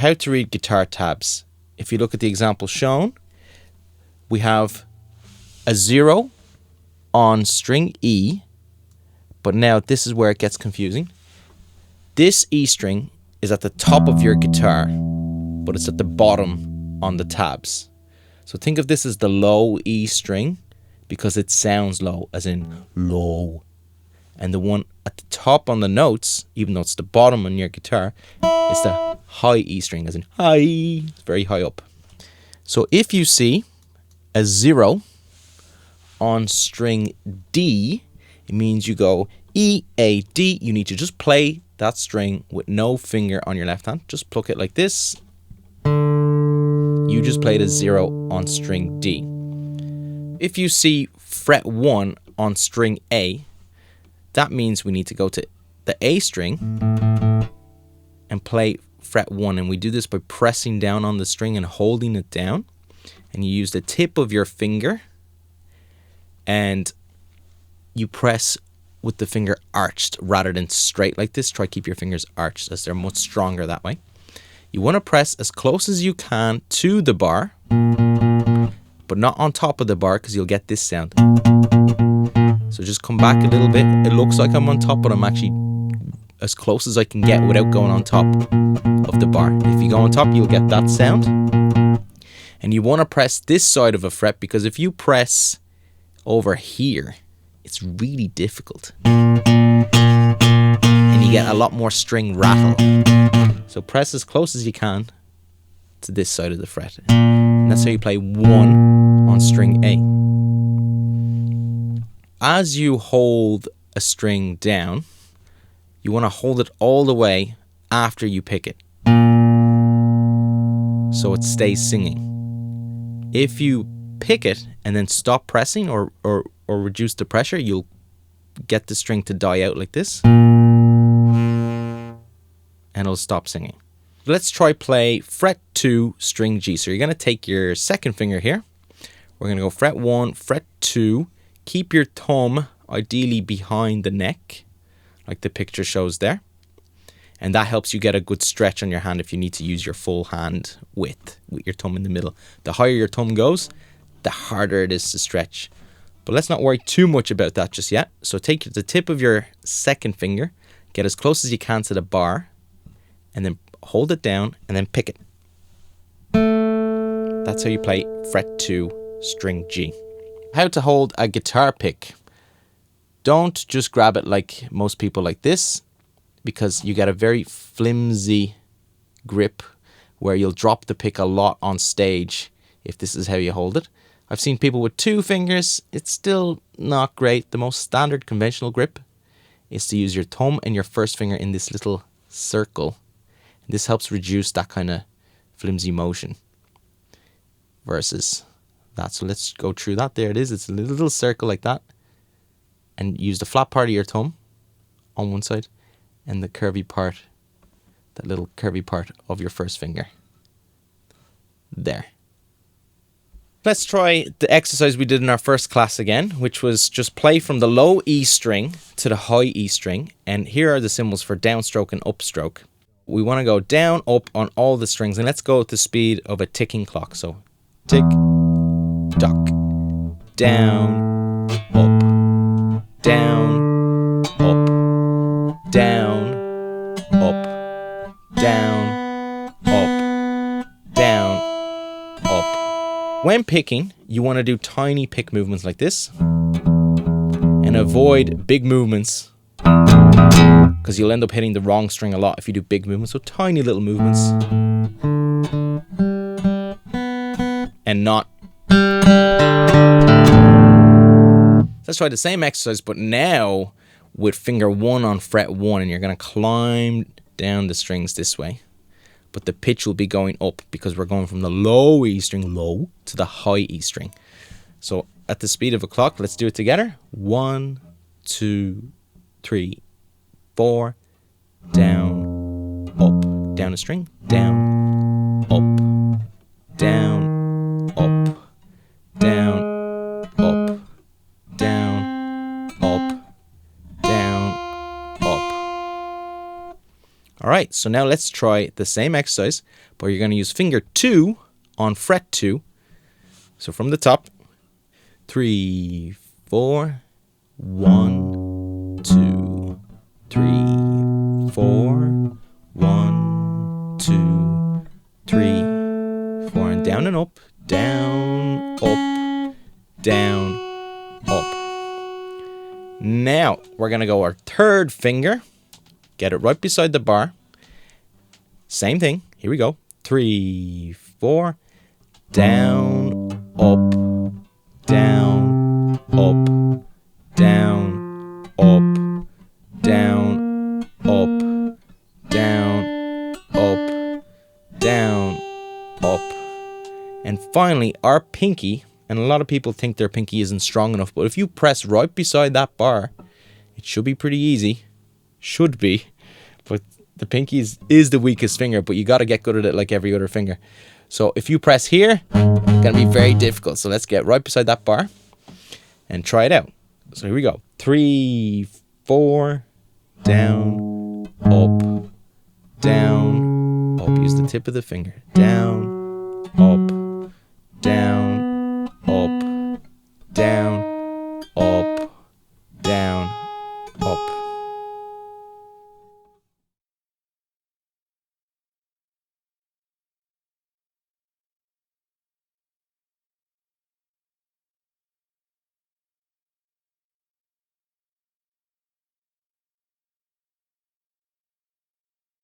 How to read guitar tabs. If you look at the example shown, we have a 0 on string E, but now this is where it gets confusing. This E string is at the top of your guitar, but it's at the bottom on the tabs. So think of this as the low E string because it sounds low, as in low. And the one at the top on the notes, even though it's the bottom on your guitar, is the high E string, as in high. It's very high up. So if you see a 0 on string D, it means you go E, A, D. You need to just play that string with no finger on your left hand. Just pluck it like this. You just played a 0 on string D. If you see fret 1 on string A, that means we need to go to the A string and play fret 1. And we do this by pressing down on the string and holding it down. And you use the tip of your finger and you press with the finger arched rather than straight like this. Try keep your fingers arched as they're much stronger that way. You want to press as close as you can to the bar, but not on top of the bar because you'll get this sound. So just come back a little bit. It looks like I'm on top, but I'm actually as close as I can get without going on top of the bar. If you go on top, you'll get that sound. And you want to press this side of a fret because if you press over here, it's really difficult. And you get a lot more string rattle. So press as close as you can to this side of the fret. And that's how you play 1 on string A. As you hold a string down, you want to hold it all the way after you pick it, so it stays singing. If you pick it and then stop pressing or reduce the pressure, you'll get the string to die out like this, and it'll stop singing. Let's try play fret 2, string G. So you're going to take your second finger here. We're going to go fret 1, fret 2. Keep your thumb ideally behind the neck, like the picture shows there. And that helps you get a good stretch on your hand if you need to use your full hand width with your thumb in the middle. The higher your thumb goes, the harder it is to stretch. But let's not worry too much about that just yet. So take the tip of your second finger, get as close as you can to the bar, and then hold it down and then pick it. That's how you play fret 2, string G. How to hold a guitar pick. Don't just grab it like most people like this, because you get a very flimsy grip where you'll drop the pick a lot on stage if this is how you hold it. I've seen people with 2 fingers. It's still not great. The most standard conventional grip is to use your thumb and your first finger in this little circle. This helps reduce that kind of flimsy motion versus that. So let's go through that. There it is. It's a little circle like that. And use the flat part of your thumb on one side and the curvy part, that little curvy part of your first finger. There. Let's try the exercise we did in our first class again, which was just play from the low E string to the high E string. And here are the symbols for downstroke and upstroke. We want to go down, up on all the strings, and let's go at the speed of a ticking clock. So tick, tock, down, up, down, up, down, up, down, up, down, up. When picking, you want to do tiny pick movements like this and avoid big movements because you'll end up hitting the wrong string a lot if you do big movements. So tiny little movements and not. Let's try the same exercise, but now with finger 1 on fret 1, and you're going to climb down the strings this way. But the pitch will be going up because we're going from the low E string, low, to the high E string. So at the speed of a clock, let's do it together. 1, 2, 3, 4, down, up, down a string, down, up, down, up, down, up, down, up, down, up. All right, so now let's try the same exercise, but you're going to use finger 2 on fret 2. So from the top, 3, 4, 1, 2, 3, 4, 1, 2, 3, 4, and down and up, down, up, down, up. Now we're going to go our third finger, get it right beside the bar. Same thing. Here we go. 3, 4, down, up, down, up, down, up, down, up, down, up, down, up. And finally, our pinky, and a lot of people think their pinky isn't strong enough, but if you press right beside that bar, it should be pretty easy. Should be. But the pinky is the weakest finger, but you got to get good at it like every other finger. So if you press here, it's going to be very difficult. So let's get right beside that bar and try it out. So here we go. 3, 4, down, up, down, up. Use the tip of the finger. Down, up, down, up, down,